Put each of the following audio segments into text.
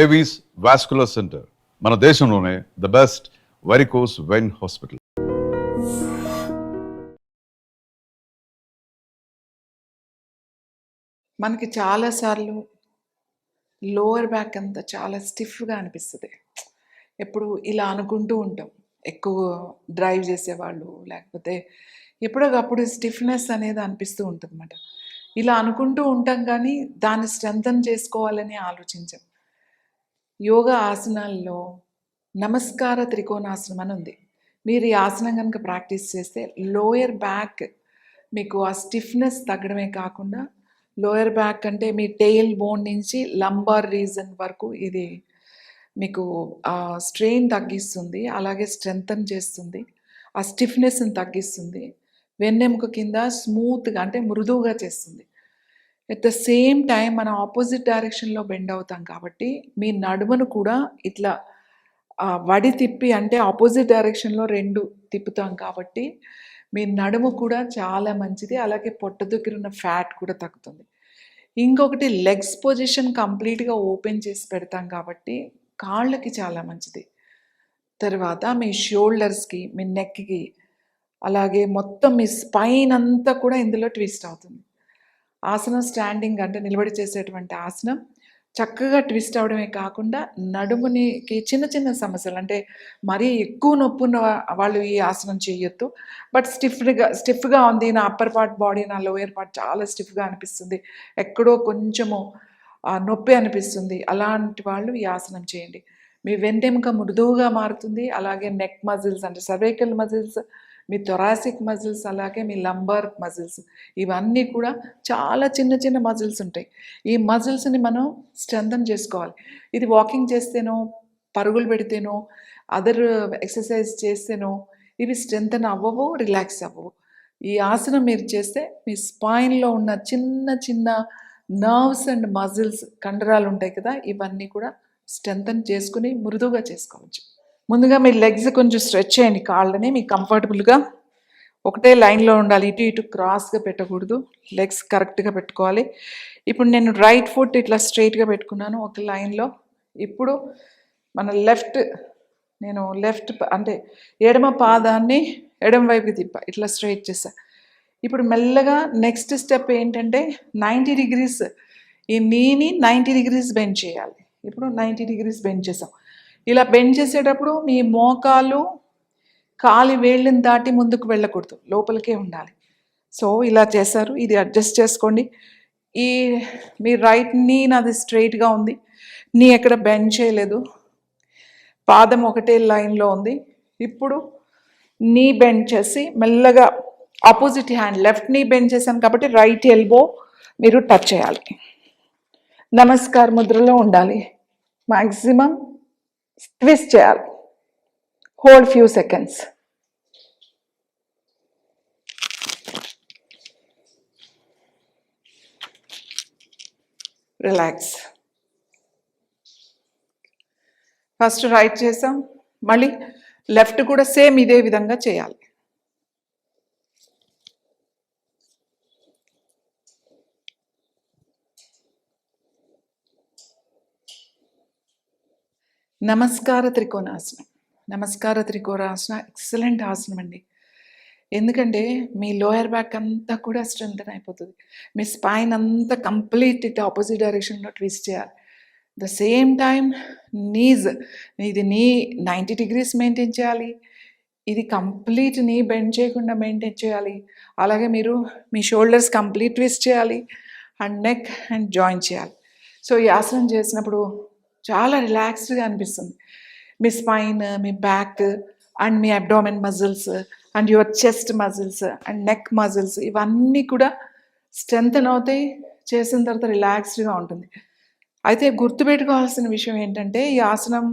Avis vascular centre మన దేశంలోనే the best varicose vein hospital. మనకి చాలాసార్లు లోవర్ బ్యాక్ అంతా చాలా స్టిఫ్గా అనిపిస్తుంది. ఎప్పుడు ఇలా అనుకుంటూ ఉంటాం. ఎక్కువ డ్రైవ్ చేసేవాళ్ళు లేకపోతే ఎప్పుడోకప్పుడు స్టిఫ్నెస్ అనేది అనిపిస్తూ ఉంటుందన్నమాట. ఇలా అనుకుంటూ ఉంటాం కానీ దాన్ని స్ట్రెంథన్ చేసుకోవాలని ఆలోచించాం. యోగా ఆసనాల్లో నమస్కార త్రికోణాసనం అని ఉంది. మీరు ఈ ఆసనం కనుక ప్రాక్టీస్ చేస్తే లోయర్ బ్యాక్ మీకు ఆ స్టిఫ్నెస్ తగ్గడమే కాకుండా లోయర్ బ్యాక్ అంటే మీ టెయిల్ బోన్ నుంచి లంబార్ రీజన్ వరకు ఇది మీకు స్ట్రెయిన్ తగ్గిస్తుంది, అలాగే స్ట్రెంథన్ చేస్తుంది, ఆ స్టిఫ్నెస్ని తగ్గిస్తుంది, వెన్నెముక కింద స్మూత్గా అంటే మృదువుగా చేస్తుంది. ఎట్ ద సేమ్ టైం మనం ఆపోజిట్ డైరెక్షన్లో బెండ్ అవుతాం కాబట్టి మీ నడుమును కూడా ఇట్లా వడి తిప్పి అంటే ఆపోజిట్ డైరెక్షన్లో 2 తిప్పుతాం కాబట్టి మీ నడుము కూడా చాలా మంచిది, అలాగే పొట్ట దగ్గర ఉన్న ఫ్యాట్ కూడా తగ్గుతుంది. ఇంకొకటి లెగ్స్ పొజిషన్ కంప్లీట్గా ఓపెన్ చేసి పెడతాం కాబట్టి కాళ్ళకి చాలా మంచిది. తర్వాత మీ షోల్డర్స్కి, మీ నెక్కి, అలాగే మొత్తం మీ స్పైన్ అంతా కూడా ఇందులో ట్విస్ట్ అవుతుంది. ఆసనం స్టాండింగ్ అంటే నిలబడి చేసేటువంటి ఆసనం చక్కగా ట్విస్ట్ అవడమే కాకుండా నడుమునికి చిన్న చిన్న సమస్యలు అంటే మరీ ఎక్కువ నొప్పి ఉన్న వాళ్ళు ఈ ఆసనం చేయొద్దు. బట్ స్టిఫ్గా ఉంది, నా అప్పర్ పార్ట్ బాడీ, నా లోయర్ పార్ట్ చాలా స్టిఫ్గా అనిపిస్తుంది, ఎక్కడో కొంచెము నొప్పి అనిపిస్తుంది, అలాంటి వాళ్ళు ఈ ఆసనం చేయండి. మీ వెన్నెముక మృదువుగా మారుతుంది, అలాగే నెక్ మజిల్స్ అంటే సర్వైకల్ మజిల్స్, మీ థొరాసిక్ మజిల్స్, అలాగే మీ లంబార్ మజిల్స్, ఇవన్నీ కూడా చాలా చిన్న చిన్న మజిల్స్ ఉంటాయి. ఈ మజిల్స్ని మనం స్ట్రెంథన్ చేసుకోవాలి. ఇది వాకింగ్ చేస్తేనో, పరుగులు పెడితేనో, అదర్ ఎక్సర్సైజ్ చేస్తేనో ఇవి స్ట్రెంథన్ అవ్వవు, రిలాక్స్ అవ్వవు. ఈ ఆసనం మీరు చేస్తే మీ స్పైన్లో ఉన్న చిన్న చిన్న నర్వ్స్ అండ్ మజిల్స్, కండరాలు ఉంటాయి కదా, ఇవన్నీ కూడా స్ట్రెంథన్ చేసుకుని మృదువుగా చేసుకోవచ్చు. ముందుగా మీ లెగ్స్ కొంచెం స్ట్రెచ్ చేయండి, కాళ్ళని మీకు కంఫర్టబుల్గా ఒకటే లైన్లో ఉండాలి, ఇటు ఇటు క్రాస్గా పెట్టకూడదు, లెగ్స్ కరెక్ట్గా పెట్టుకోవాలి. ఇప్పుడు నేను రైట్ ఫుట్ ఇట్లా స్ట్రైట్గా పెట్టుకున్నాను ఒక లైన్లో. ఇప్పుడు మన నేను లెఫ్ట్ అంటే ఎడమ పాదాన్ని ఎడమ వైపుకి తిప్పా, ఇట్లా స్ట్రైట్ చేసా. ఇప్పుడు మెల్లగా నెక్స్ట్ స్టెప్ ఏంటంటే 90 డిగ్రీస్, ఈ నీని 90 డిగ్రీస్ బెండ్ చేయాలి. ఇప్పుడు 90 డిగ్రీస్ బెండ్ చేసాం. ఇలా బెండ్ చేసేటప్పుడు మీ మోకాలు కాలి వేళ్ళని దాటి ముందుకు వెళ్ళకూడదు, లోపలికే ఉండాలి. సో ఇలా చేశారు, ఇది అడ్జస్ట్ చేసుకోండి. ఈ మీ రైట్ నీ నాది స్ట్రైట్గా ఉంది, నీ ఎక్కడ బెండ్ చేయలేదు, పాదం ఒకటే లైన్లో ఉంది. ఇప్పుడు నీ బెండ్ చేసి మెల్లగా opposite hand left knee bend చేశాను కాబట్టి రైట్ ఎల్బో మీరు టచ్ చేయాలి, నమస్కార ముద్రలో ఉండాలి. మ్యాక్సిమం ట్విస్ట్ చేయాలి. Hold few seconds. Relax. First right చేసాం, మళ్ళీ లెఫ్ట్ కూడా సేమ్ ఇదే విధంగా చేయాలి. నమస్కార త్రికోణాసనం. నమస్కార త్రికోణాసనం ఎక్సలెంట్ ఆసనం అండి. ఎందుకంటే మీ లోయర్ బ్యాక్ అంతా కూడా స్ట్రెంథన్ అయిపోతుంది, మీ స్పైన్ అంతా కంప్లీట్ ఇట్ ఆపోజిట్ డైరెక్షన్లో ట్విస్ట్ చేయాలి. ద సేమ్ టైం ఇది నీ 90 డిగ్రీస్ మెయింటైన్ చేయాలి, ఇది కంప్లీట్ నీ బెండ్ చేయకుండా మెయింటైన్ చేయాలి, అలాగే మీరు మీ షోల్డర్స్ కంప్లీట్ ట్విస్ట్ చేయాలి, అండ్ నెక్ అండ్ జాయిన్ చేయాలి. సో ఈ ఆసనం చేసినప్పుడు చాలా రిలాక్స్డ్గా అనిపిస్తుంది. మీ స్పైన్, మీ బ్యాక్ అండ్ మీ abdomen muscles and your chest muscles and neck muscles ఇవన్నీ కూడా స్ట్రెంథన్ అవుతాయి. చేసిన తర్వాత రిలాక్స్డ్గా ఉంటుంది. అయితే గుర్తుపెట్టుకోవాల్సిన విషయం ఏంటంటే ఈ ఆసనం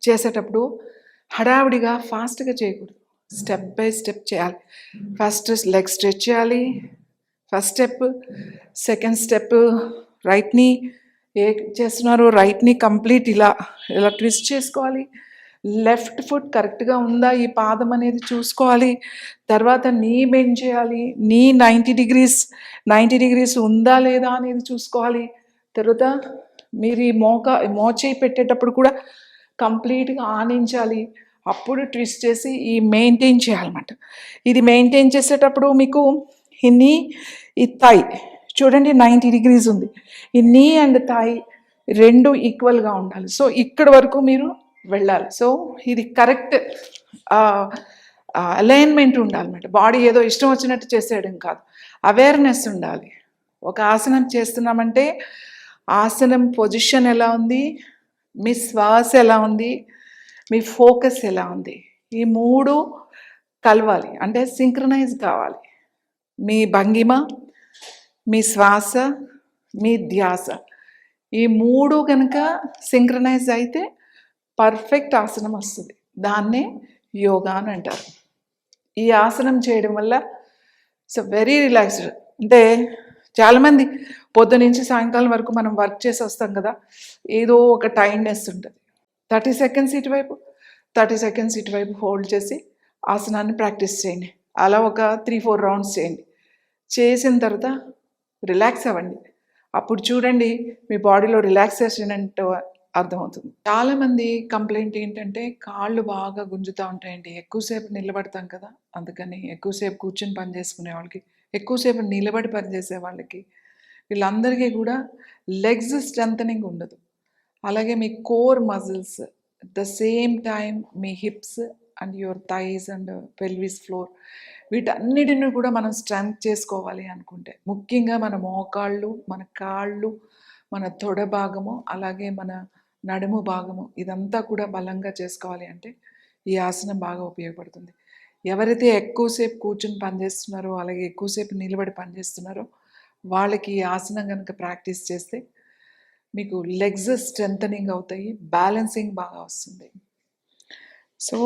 చేసేటప్పుడు హడావిడిగా ఫాస్ట్గా చేయకూడదు, స్టెప్ బై స్టెప్ చేయాలి. ఫస్ట్ లెగ్ స్ట్రెచ్ చేయాలి, ఫస్ట్ స్టెప్. సెకండ్ స్టెప్ రైట్ని ఏ చేస్తున్నారో రైట్ని కంప్లీట్ ఇలా ట్విస్ట్ చేసుకోవాలి. లెఫ్ట్ ఫుట్ కరెక్ట్గా ఉందా ఈ పాదం అనేది చూసుకోవాలి. తర్వాత నీ బెండ్ చేయాలి, నీ 90 డిగ్రీస్ ఉందా లేదా అనేది చూసుకోవాలి. తర్వాత మీరు ఈ మోచేయి పెట్టేటప్పుడు కూడా కంప్లీట్గా ఆనించాలి. అప్పుడు ట్విస్ట్ చేసి ఈ మెయింటైన్ చేయాలన్నమాట. ఇది మెయింటైన్ చేసేటప్పుడు మీకు ఈ నీ, ఈ థై చూడండి 90 డిగ్రీస్ ఉంది. ఈ నీ అండ్ థై రెండు ఈక్వల్గా ఉండాలి. సో ఇక్కడ వరకు మీరు వెళ్ళాలి. సో ఇది కరెక్ట్ అలైన్మెంట్ ఉండాలన్నమాట. బాడీ ఏదో ఇష్టం వచ్చినట్టు చేసేయడం కాదు, అవేర్నెస్ ఉండాలి. ఒక ఆసనం చేస్తున్నామంటే ఆసనం పొజిషన్ ఎలా ఉంది, మీ శ్వాస ఎలా ఉంది, మీ ఫోకస్ ఎలా ఉంది, ఈ మూడు కలవాలి. అంటే సింక్రనైజ్ కావాలి. మీ భంగిమ, మీ శ్వాస, మీ ధ్యాస, ఈ మూడు కనుక సింక్రనైజ్ అయితే పర్ఫెక్ట్ ఆసనం వస్తుంది. దాన్నే యోగా అని అంటారు. ఈ ఆసనం చేయడం వల్ల ఇట్స్ వెరీ రిలాక్స్డ్. అంటే చాలామంది పొద్దు నుంచి సాయంకాలం వరకు మనం వర్క్ చేసి వస్తాం కదా, ఏదో ఒక టైర్డ్నెస్ ఉంటుంది. 30 సెకండ్స్ ఇటువైపు, 30 సెకండ్స్ ఇటువైపు హోల్డ్ చేసి ఆసనాన్ని ప్రాక్టీస్ చేయండి. అలా ఒక 3-4 రౌండ్స్ చేయండి. చేసిన తర్వాత రిలాక్స్ అవ్వండి. అప్పుడు చూడండి మీ బాడీలో రిలాక్సేషన్ అంటే అర్థమవుతుంది. చాలామంది కంప్లైంట్ ఏంటంటే కాళ్ళు బాగా గుంజుతూ ఉంటాయండి. ఎక్కువసేపు నిలబడతాం కదా, అందుకని ఎక్కువసేపు కూర్చొని పని చేసుకునే వాళ్ళకి, ఎక్కువసేపు నిలబడి పని చేసే వాళ్ళకి, వీళ్ళందరికీ కూడా లెగ్స్ స్ట్రెంథనింగ్ ఉండదు. అలాగే మీ core muscles the same time మీ hips and your thighs and pelvis floor, వీటన్నిటిని కూడా మనం స్ట్రెంగ్త్ చేసుకోవాలి అనుకుంటే, ముఖ్యంగా మన మోకాళ్ళు, మన కాళ్ళు, మన తొడ భాగము, అలాగే మన నడుము భాగము, ఇదంతా కూడా బలంగా చేసుకోవాలి అంటే ఈ ఆసనం బాగా ఉపయోగపడుతుంది. ఎవరైతే ఎక్కువసేపు కూర్చుని పనిచేస్తున్నారో, అలాగే ఎక్కువసేపు నిలబడి పనిచేస్తున్నారో వాళ్ళకి ఈ ఆసనం కనుక ప్రాక్టీస్ చేస్తే మీకు లెగ్స్ స్ట్రెంథనింగ్ అవుతాయి, బ్యాలెన్సింగ్ బాగా వస్తుంది. సో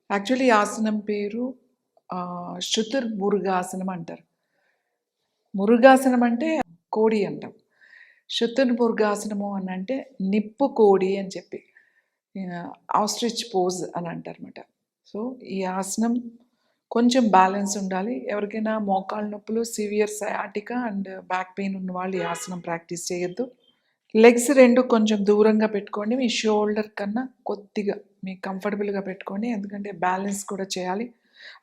యాక్చువల్లీ ఈ ఆసనం పేరు శుతుర్మురుగాసనం అంటారు. మురుగాసనం అంటే కోడి అంటాం. శుతుర్మురుగాసనము అని అంటే నిప్పు కోడి అని చెప్పి, ఆస్ట్రిచ్ పోజ్ అని అంటారన్నమాట. సో ఈ ఆసనం కొంచెం బ్యాలెన్స్ ఉండాలి. ఎవరికైనా మోకాళ్ళ నొప్పులు, severe sciatica and back pain ఉన్న వాళ్ళు ఈ ఆసనం ప్రాక్టీస్ చేయొద్దు. లెగ్స్ రెండు కొంచెం దూరంగా పెట్టుకోండి. మీ షోల్డర్ కన్నా కొద్దిగా మీ కంఫర్టబుల్గా పెట్టుకోండి, ఎందుకంటే బ్యాలెన్స్ కూడా చేయాలి.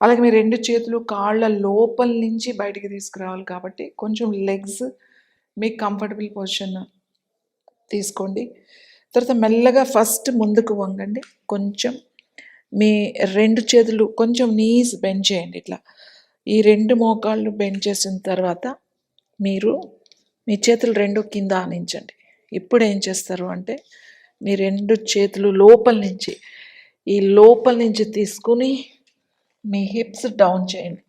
అలాగే మీ రెండు చేతులు కాళ్ళ లోపల నుంచి బయటికి తీసుకురావాలి కాబట్టి కొంచెం లెగ్స్ మీ కంఫర్టబుల్ పొజిషన్ తీసుకోండి. తర్వాత మెల్లగా ఫస్ట్ ముందుకు వంగండి. కొంచెం మీ రెండు చేతులు కొంచెం నీస్ బెండ్ చేయండి. ఇట్లా ఈ రెండు మోకాళ్ళు బెండ్ చేసిన తర్వాత మీరు మీ చేతులు రెండు కింద ఆనించండి. ఇప్పుడు ఏం చేస్తారు అంటే మీ రెండు చేతులు లోపల నుంచి తీసుకుని మీ హిప్స్ డౌన్ చేయండి.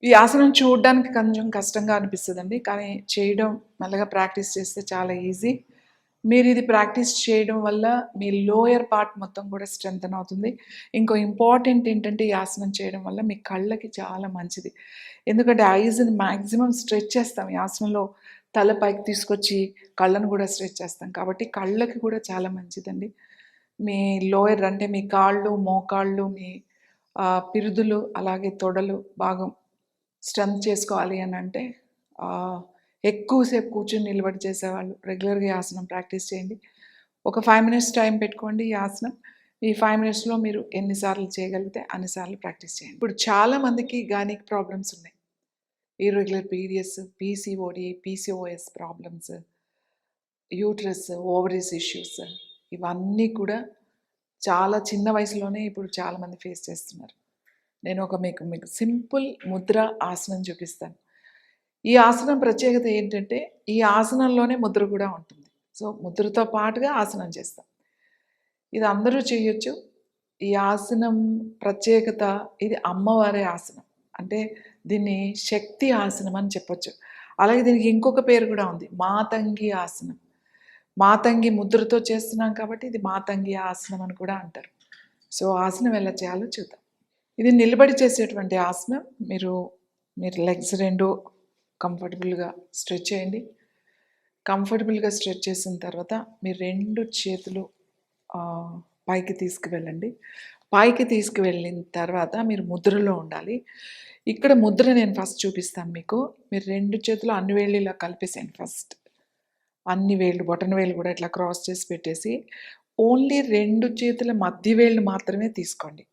ఈ ఆసనం చూడడానికి కొంచెం కష్టంగా అనిపిస్తుందండి, కానీ చేయడం మెల్లగా ప్రాక్టీస్ చేస్తే చాలా ఈజీ. మీరు ఇది ప్రాక్టీస్ చేయడం వల్ల మీ లోయర్ పార్ట్ మొత్తం కూడా స్ట్రెంథన్ అవుతుంది. ఇంకో ఇంపార్టెంట్ ఏంటంటే ఈ ఆసనం చేయడం వల్ల మీ కళ్ళకి చాలా మంచిది. ఎందుకంటే ఐస్ని మ్యాక్సిమం స్ట్రెచ్ చేస్తాం ఈ ఆసనంలో, తల పైకి తీసుకొచ్చి కళ్ళను కూడా స్ట్రెచ్ చేస్తాం కాబట్టి కళ్ళకి కూడా చాలా మంచిదండి. మీ లోయర్ అంటే మీ కాళ్ళు, మోకాళ్ళు, మీ పిరుదులు, అలాగే తొడలు భాగం స్ట్రెంత్ చేసుకోవాలి అని అంటే ఎక్కువసేపు కూర్చొని నిలబడి చేసేవాళ్ళు రెగ్యులర్గా ఈ ఆసనం ప్రాక్టీస్ చేయండి. ఒక 5 మినిట్స్ టైం పెట్టుకోండి ఈ ఆసనం. ఈ 5 మినిట్స్లో మీరు ఎన్నిసార్లు చేయగలిగితే అన్నిసార్లు ప్రాక్టీస్ చేయండి. ఇప్పుడు చాలామందికి గైనిక్ ప్రాబ్లమ్స్ ఉన్నాయి. Irregular periods, PCOD, PCOS problems, uterus, ovaries issues, ఇవన్నీ కూడా చాలా చిన్న వయసులోనే ఇప్పుడు చాలామంది ఫేస్ చేస్తున్నారు. నేను మీకు సింపుల్ ముద్ర ఆసనం చూపిస్తాను. ఈ ఆసనం ప్రత్యేకత ఏంటంటే ఈ ఆసనంలోనే ముద్ర కూడా ఉంటుంది. సో ముద్రతో పాటుగా ఆసనం చేస్తాం. ఇది అందరూ చేయొచ్చు. ఈ ఆసనం ప్రత్యేకత, ఇది అమ్మవారి ఆసనం, అంటే దీన్ని శక్తి ఆసనం అని చెప్పొచ్చు. అలాగే దీనికి ఇంకొక పేరు కూడా ఉంది, మాతంగి ఆసనం. మాతంగి ముద్రతో చేస్తున్నాం కాబట్టి ఇది మాతంగి ఆసనం అని కూడా అంటారు. సో ఆసనం ఎలా చేయాలో చూద్దాం. ఇది నిలబడి చేసేటువంటి ఆసనం. మీరు లెగ్స్ రెండు కంఫర్టబుల్గా స్ట్రెచ్ చేయండి. కంఫర్టబుల్గా స్ట్రెచ్ చేసిన తర్వాత మీరు రెండు చేతులు పైకి తీసుకువెళ్ళండి. పైకి తీసుకువెళ్ళిన తర్వాత మీరు ముద్రలో ఉండాలి. ఇక్కడ ముద్ర నేను ఫస్ట్ చూపిస్తాను మీకు. మీరు రెండు చేతులు అన్ని వేళ్ళు ఇలా కలిపేసేయండి ఫస్ట్. అన్ని వేళ్ళు బొటన వేళ్ళు కూడా ఇట్లా క్రాస్ చేసి పెట్టేసి ఓన్లీ 2 చేతుల మధ్య వేళ్ళు మాత్రమే తీసుకోండి.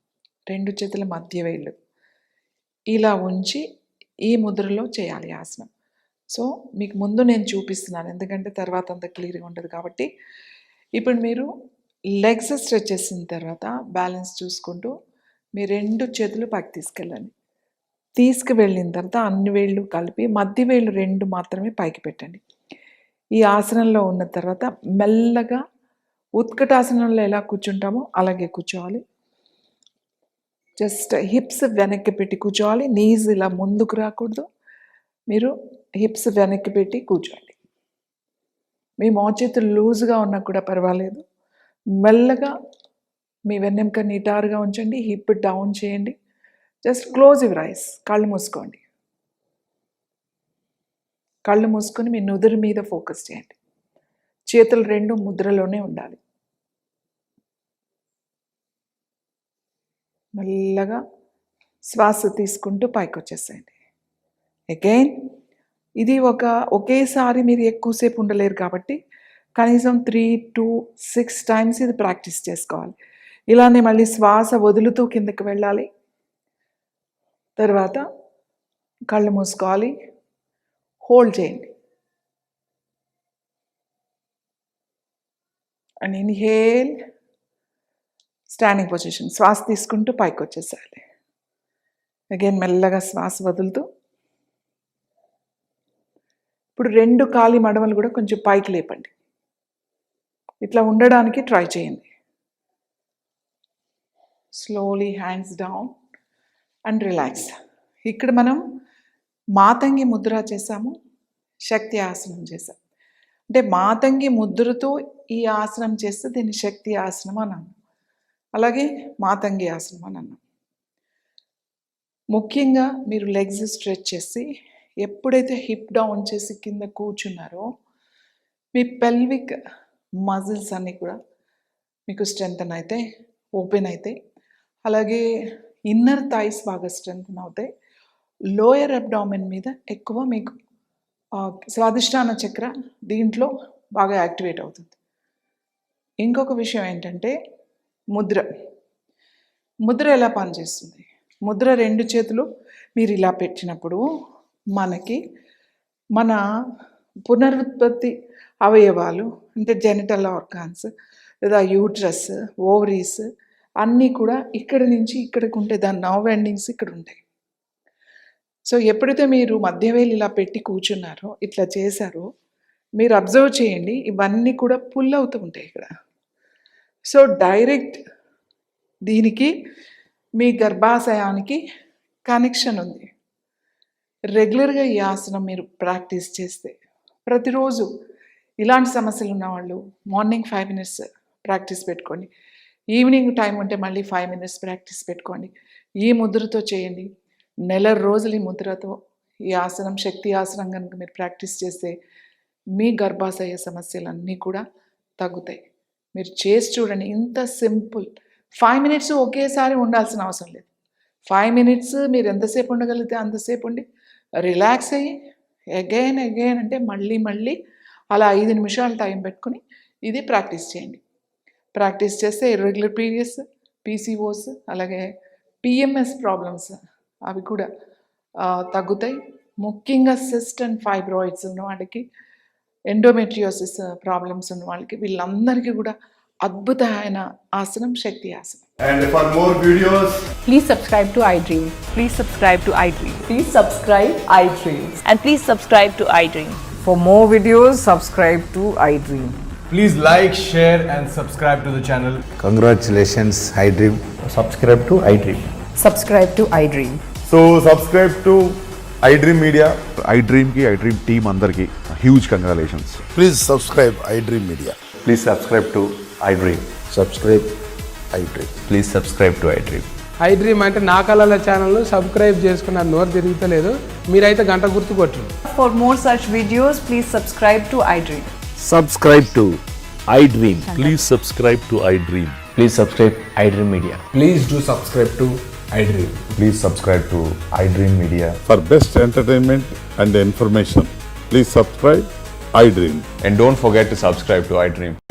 2 చేతుల మధ్య వేళ్ళు ఇలా ఉంచి ఈ ముద్రలో చేయాలి ఆసనం. సో మీకు ముందు నేను చూపిస్తున్నాను, ఎందుకంటే తర్వాత అంత క్లియర్గా ఉండదు కాబట్టి. ఇప్పుడు మీరు లెగ్స్ స్ట్రెచ్ చేసిన తర్వాత బ్యాలెన్స్ చూసుకుంటూ మీ 2 చేతులు పైకి తీసుకెళ్ళండి. తీసుకువెళ్ళిన తర్వాత అన్ని వేళ్ళు కలిపి మధ్య వేళ్ళు 2 మాత్రమే పైకి పెట్టండి. ఈ ఆసనంలో ఉన్న తర్వాత మెల్లగా ఉత్కటాసనంలో ఎలా కూర్చుంటామో అలాగే కూర్చోవాలి. జస్ట్ హిప్స్ వెనక్కి పెట్టి కూర్చోవాలి. నీస్ ఇలా ముందుకు రాకూడదు. మీరు హిప్స్ వెనక్కి పెట్టి కూర్చోండి. మీ మోచేతులు లూజ్గా ఉన్నా కూడా పర్వాలేదు. మెల్లగా మీ వెన్నెముక నిటారుగా ఉంచండి. హిప్ డౌన్ చేయండి. Just close your eyes. కళ్ళు మూసుకోండి. కళ్ళు మూసుకొని మీ నుదురు మీద ఫోకస్ చేయండి. చేతులు 2 ముద్రలోనే ఉండాలి. మెల్లగా శ్వాస తీసుకుంటూ పైకి వచ్చేసేయండి. అగైన్ ఇది ఒకేసారి మీరు ఎక్కువసేపు ఉండలేరు కాబట్టి కనీసం 3 to 6 టైమ్స్ ఇది ప్రాక్టీస్ చేసుకోవాలి. ఇలానే మళ్ళీ శ్వాస వదులుతూ కిందకి వెళ్ళాలి. తర్వాత కళ్ళు మూసుకోవాలి. హోల్డ్ చేయండి. And inhale, standing position. శ్వాస తీసుకుంటూ పైకి వచ్చేసేయాలి. అగైన్ మెల్లగా శ్వాస వదులుతూ ఇప్పుడు 2 కాలి మడమలు కూడా కొంచెం పైకి లేపండి. ఇట్లా ఉండడానికి ట్రై చేయండి. Slowly hands down and relax. ఇక్కడ మనం మాతంగి ముద్ర చేసాము, శక్తి ఆసనం చేసాం. అంటే మాతంగి ముద్రతో ఈ ఆసనం చేస్తే దీన్ని శక్తి ఆసనం అని అన్నాం. అలాగే మాతంగి ఆసనం అని అన్నాం. ముఖ్యంగా మీరు లెగ్స్ స్ట్రెచ్ చేసి ఎప్పుడైతే హిప్ డౌన్ చేసి కింద కూర్చున్నారో మీ పెల్విక్ మజిల్స్ అన్నీ కూడా మీకు స్ట్రెంగ్తన్ అయితే ఓపెన్ అవుతాయి. అలాగే ఇన్నర్ థైస్ బాగా స్ట్రెంగ్తన్ అవుతాయి. లోయర్ అబ్డామిన్ మీద ఎక్కువ మీకు స్వాదిష్టాన చక్ర దీంట్లో బాగా యాక్టివేట్ అవుతుంది. ఇంకొక విషయం ఏంటంటే ముద్ర ఎలా పనిచేస్తుంది? ముద్ర 2 చేతులు మీరు ఇలా పెట్టినప్పుడు మనకి మన పునరుత్పత్తి అవయవాలు అంటే జెనిటల్ ఆర్గాన్స్ లేదా యూట్రస్, ఓవరీస్ అన్నీ కూడా ఇక్కడి నుంచి ఇక్కడికి ఉంటాయి. దాని నర్వ్ ఎండింగ్స్ ఇక్కడ ఉంటాయి. సో ఎప్పుడైతే మీరు మధ్యవేలు ఇలా పెట్టి కూర్చున్నారో, ఇట్లా చేశారో, మీరు అబ్జర్వ్ చేయండి, ఇవన్నీ కూడా పుల్ అవుతూ ఉంటాయి ఇక్కడ. సో డైరెక్ట్ దీనికి మీ గర్భాశయానికి కనెక్షన్ ఉంది. రెగ్యులర్గా ఈ ఆసనం మీరు ప్రాక్టీస్ చేస్తే ప్రతిరోజు ఇలాంటి సమస్యలు ఉన్నవాళ్ళు మార్నింగ్ 5 minutes ప్రాక్టీస్ పెట్టుకోండి. ఈవినింగ్ టైం ఉంటే మళ్ళీ 5 minutes ప్రాక్టీస్ పెట్టుకోండి. ఈ ముద్రతో చేయండి. నెల రోజులు ఈ ముద్రతో ఈ ఆసనం, శక్తి ఆసనం కనుక మీరు ప్రాక్టీస్ చేస్తే మీ గర్భాశయ సమస్యలన్నీ కూడా తగ్గుతాయి. మీరు చేసి చూడండి. ఇంత సింపుల్. 5 minutes ఒకేసారి ఉండాల్సిన అవసరం లేదు. 5 minutes మీరు ఎంతసేపు ఉండగలిగితే అంతసేపు ఉండి రిలాక్స్ అయ్యి అగైన్ అంటే మళ్ళీ అలా 5 నిమిషాలు టైం పెట్టుకుని ఇది ప్రాక్టీస్ చేయండి. ప్రాక్టీస్ చేస్తే ఇర్రెగ్యులర్ పీరియడ్స్, పీసీఓస్, అలాగే పిఎంఎస్ ప్రాబ్లమ్స్ అవి కూడా తగ్గుతాయి. ముఖ్యంగా సిస్ట్ అండ్ ఫైబ్రాయిడ్స్ ఉన్న వాళ్ళకి, ఎండోమెట్రియోసిస్ ప్రాబ్లమ్స్ ఉన్న వాళ్ళకి, వీళ్ళందరికీ కూడా అద్భుతమైన ఆసనం శక్తి ఆసనం. And for more videos, Please subscribe to iDream. Please subscribe to iDream. Please subscribe iDream. And please subscribe to iDream. For more videos, subscribe to iDream. please like, share and subscribe to the channel. Congratulations, iDream. Subscribe to iDream. Subscribe to iDream. So subscribe to iDream Media. iDream team అందరికి huge congratulations. Please subscribe iDream Media. Please subscribe to iDream. Subscribe iDream. Please subscribe to iDream. iDream అంటే నా కళల ఛానల్ను subscribe చేసుకున్న నోరు తిరుగుతలేదు, మీరైతే గంట గుర్తు కొట్టండి. For more such videos, please subscribe to iDream. Subscribe to iDream. Please subscribe to iDream. Please subscribe iDream Media. Please do subscribe to iDream. Please subscribe to iDream Media. For best entertainment and information, please subscribe iDream. And don't forget to subscribe to iDream.